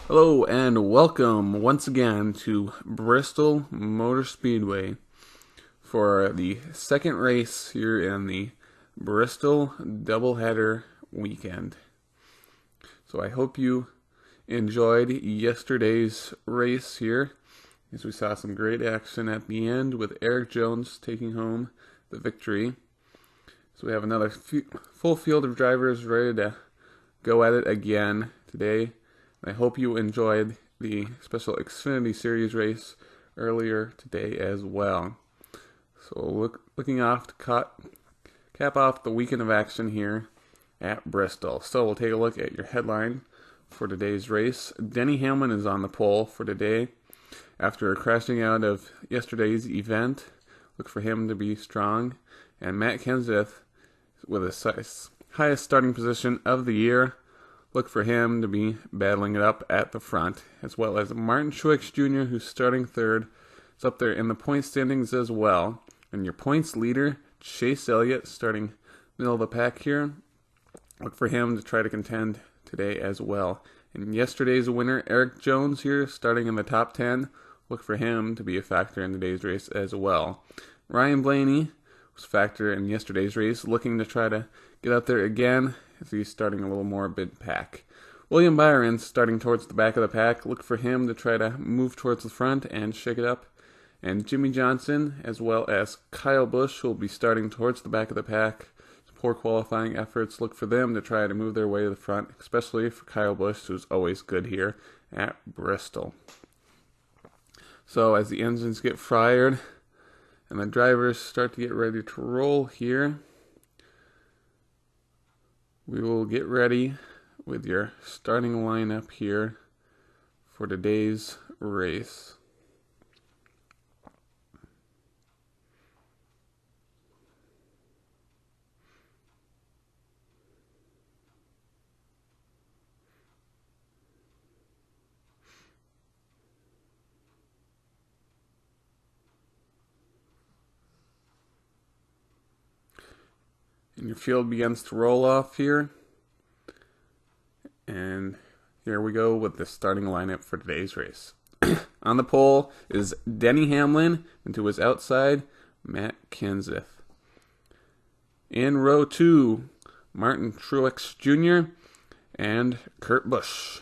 Hello and welcome once again to Bristol Motor Speedway for the second race here in the Bristol Doubleheader weekend. So I hope you enjoyed yesterday's race here, as we saw some great action at the end with Eric Jones taking home the victory. So we have another full field of drivers ready to go at it again today. I hope you enjoyed the special Xfinity Series race earlier today as well. So looking off to cap off the weekend of action here at Bristol. So we'll take a look at your headline for today's race. Denny Hamlin is on the pole for today after crashing out of yesterday's event. Look for him to be strong. And Matt Kenseth, with his highest starting position of the year, look for him to be battling it up at the front, as well as Martin Truex Jr., who's starting third. Is up there in the point standings as well. And your points leader, Chase Elliott, starting middle of the pack here. Look for him to try to contend today as well. And yesterday's winner, Eric Jones here, starting in the top 10. Look for him to be a factor in today's race as well. Ryan Blaney was a factor in yesterday's race, looking to try to get out there again as he's starting a little more mid-pack. William Byron starting towards the back of the pack. Look for him to try to move towards the front and shake it up. And Jimmy Johnson, as well as Kyle Busch, who will be starting towards the back of the pack. Poor qualifying efforts. Look for them to try to move their way to the front, especially for Kyle Busch, who's always good here at Bristol. So as the engines get fired and the drivers start to get ready to roll here, we will get ready with your starting lineup here for today's race. And your field begins to roll off here. And here we go with the starting lineup for today's race. On the pole is Denny Hamlin, and to his outside, Matt Kenseth. In row 2, Martin Truex Jr. and Kurt Busch.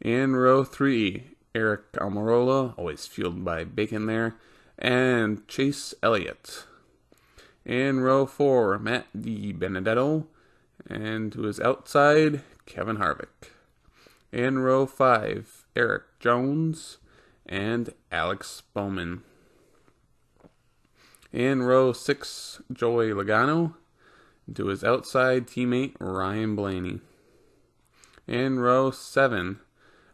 In row 3, Eric Almirola, always fueled by bacon there, and Chase Elliott. In row 4, Matt DiBenedetto, and to his outside, Kevin Harvick. In row 5, Eric Jones and Alex Bowman. In row 6, Joey Logano, and to his outside teammate, Ryan Blaney. In row 7,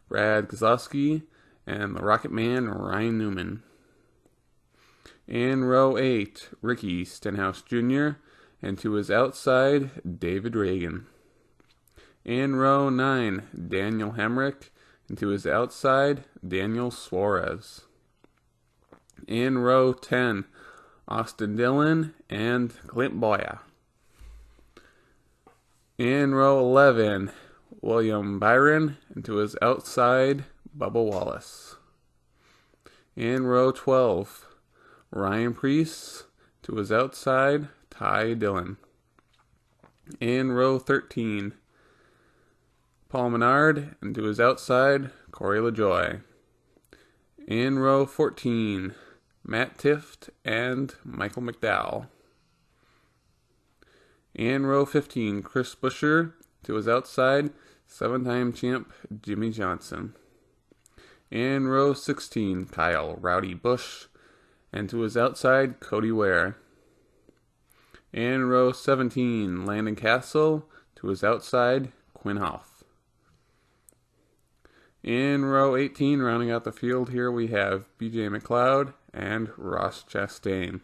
Brad Keselowski and the Rocket Man, Ryan Newman. In row 8, Ricky Stenhouse Jr., and to his outside, David Reagan. In row 9, Daniel Hemrick, and to his outside, Daniel Suarez. In row 10, Austin Dillon and Clint Boyer. In row 11, William Byron, and to his outside, Bubba Wallace. In row 12, Ryan Preece, to his outside, Ty Dillon. In row 13, Paul Menard, and to his outside, Corey LaJoie. In row 14, Matt Tifft and Michael McDowell. In row 15, Chris Buescher, to his outside, 7-time champ Jimmy Johnson. In row 16, Kyle Rowdy Busch, and to his outside, Cody Ware. In row 17, Landon Castle, to his outside, Quinn Houff. In row 18, rounding out the field here, we have BJ McLeod and Ross Chastain.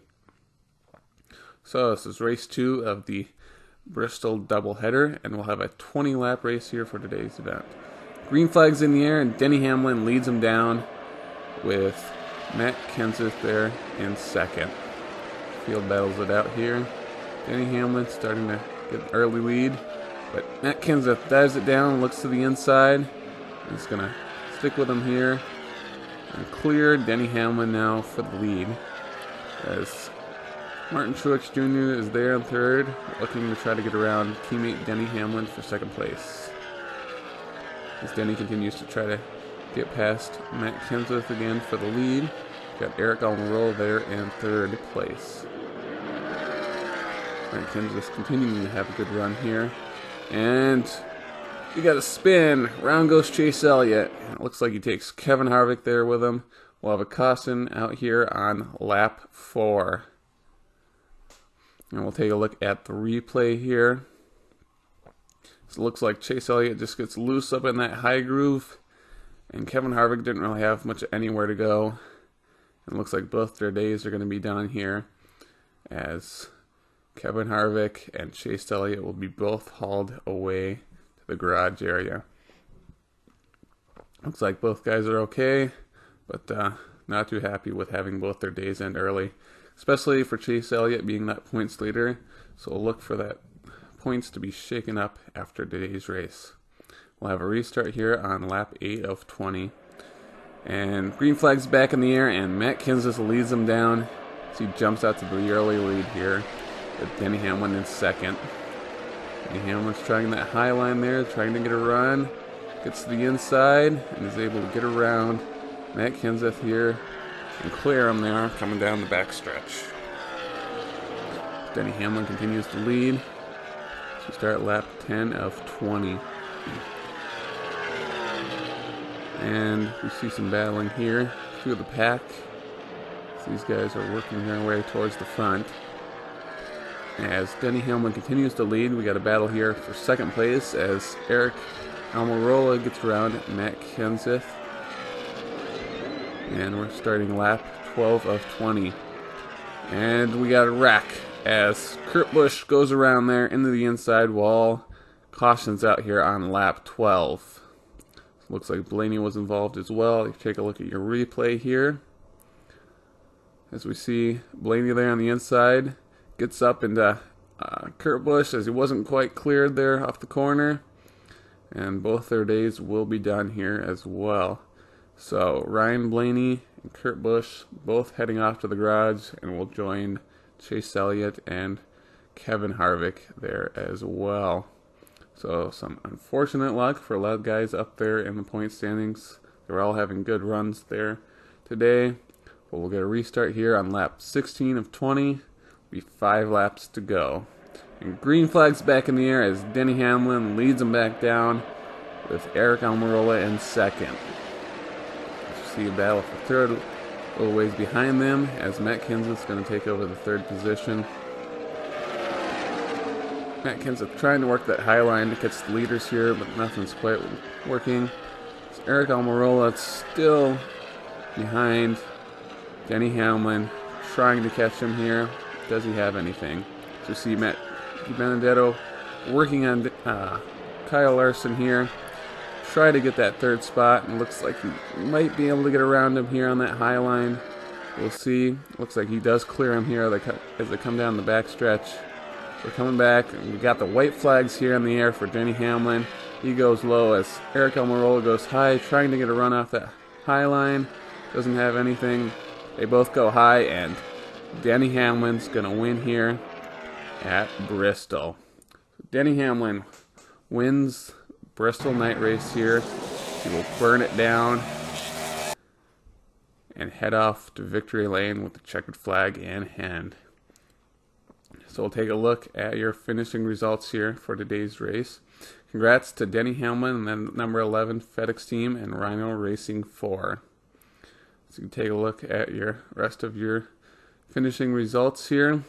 So this is race 2 of the Bristol Doubleheader, and we'll have a 20-lap race here for today's event. Green flag's in the air, and Denny Hamlin leads him down with Matt Kenseth there in second. Field battles it out here. Denny Hamlin starting to get an early lead, but Matt Kenseth dives it down, looks to the inside, He's going to stick with him here and clear Denny Hamlin now for the lead, as Martin Truex Jr. is there in third, looking to try to get around teammate Denny Hamlin for second place. As Denny continues to try to get past Matt Kenseth again for the lead. Got Eric Almirola there in third place. Matt Kenseth continuing to have a good run here. And we got a spin. Round goes Chase Elliott. It looks like he takes Kevin Harvick there with him. We'll have a caution out here on lap 4. And we'll take a look at the replay here. So it looks like Chase Elliott just gets loose up in that high groove. And Kevin Harvick didn't really have much anywhere to go. And it looks like both their days are going to be done here, as Kevin Harvick and Chase Elliott will be both hauled away to the garage area. Looks like both guys are okay, but not too happy with having both their days end early, especially for Chase Elliott being that points leader. So we'll look for that points to be shaken up after today's race. We'll have a restart here on lap 8 of 20. And green flag's back in the air, and Matt Kenseth leads him down as he jumps out to the early lead here with Denny Hamlin in second. Denny Hamlin's trying that high line there, trying to get a run. Gets to the inside and is able to get around Matt Kenseth here and clear him there coming down the backstretch. Denny Hamlin continues to lead. So we start lap 10 of 20. And we see some battling here through the pack. So these guys are working their way towards the front. As Denny Hamlin continues to lead, we got a battle here for second place as Eric Almirola gets around Matt Kenseth. And we're starting lap 12 of 20. And we got a wreck as Kurt Busch goes around there into the inside wall. Cautions out here on lap 12. Looks like Blaney was involved as well. You take a look at your replay here. As we see Blaney there on the inside. Gets up into Kurt Busch as he wasn't quite cleared there off the corner. And both their days will be done here as well. So Ryan Blaney and Kurt Busch both heading off to the garage, and will join Chase Elliott and Kevin Harvick there as well. So some unfortunate luck for a lot of guys up there in the point standings. They were all having good runs there today. But we'll get a restart here on lap 16 of 20. Be 5 laps to go. And green flag's back in the air as Denny Hamlin leads them back down with Eric Almirola in second. You see a battle for third a little ways behind them as Matt Kenseth's going to take over the third position. Matt Kenseth trying to work that high line to catch the leaders here, but nothing's quite working. So Eric Almirola still behind Denny Hamlin, trying to catch him here. Does he have anything? So see Matt Benedetto working on Kyle Larson here. Try to get that third spot, and looks like he might be able to get around him here on that high line. We'll see. Looks like he does clear him here as they come down the backstretch. We're coming back, and we got the white flags here in the air for Denny Hamlin. He goes low as Eric Almirola goes high, trying to get a run off that high line. Doesn't have anything. They both go high, and Denny Hamlin's going to win here at Bristol. Denny Hamlin wins Bristol night race here. He will burn it down and head off to victory lane with the checkered flag in hand. So we'll take a look at your finishing results here for today's race. Congrats to Denny Hamlin and then number 11 FedEx team and Rhino Racing 4. So you can take a look at your rest of your finishing results here.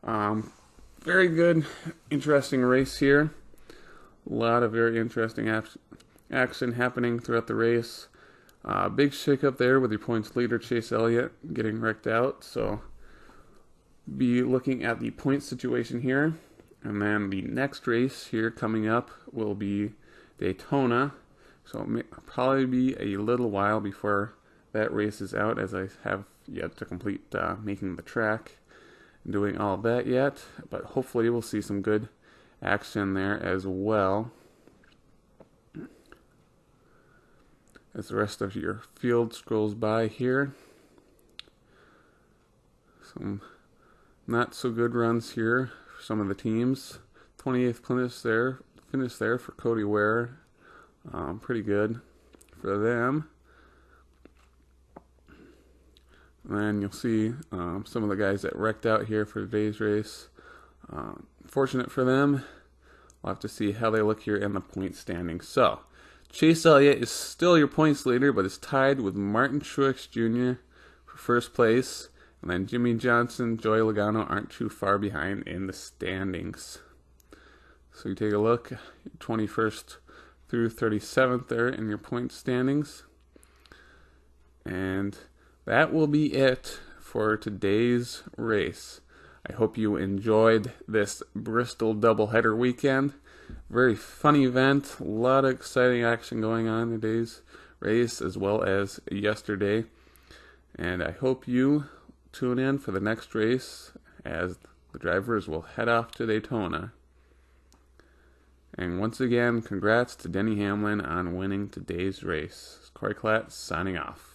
Very good, interesting race here. A lot of very interesting action happening throughout the race. Big shakeup there with your points leader Chase Elliott getting wrecked out. So be looking at the point situation here. And then the next race here coming up will be Daytona. So it may probably be a little while before that race is out, as I have yet to complete making the track and doing all that yet. But hopefully we'll see some good action there as well. as the rest of your field scrolls by here. Some not so good runs here for some of the teams. 28th finish there for Cody Ware. Pretty good for them. And then you'll see some of the guys that wrecked out here for today's race. Fortunate for them. We'll have to see how they look here in the point standings. So, Chase Elliott is still your points leader, but is tied with Martin Truex Jr. for first place. And then Jimmy Johnson, Joey Logano aren't too far behind in the standings. So you take a look, 21st through 37th there in your point standings. And that will be it for today's race. I hope you enjoyed this Bristol Doubleheader weekend. Very fun event. A lot of exciting action going on in today's race as well as yesterday. And I hope you tune in for the next race as the drivers will head off to Daytona. And once again, congrats to Denny Hamlin on winning today's race. Corey Klatt signing off.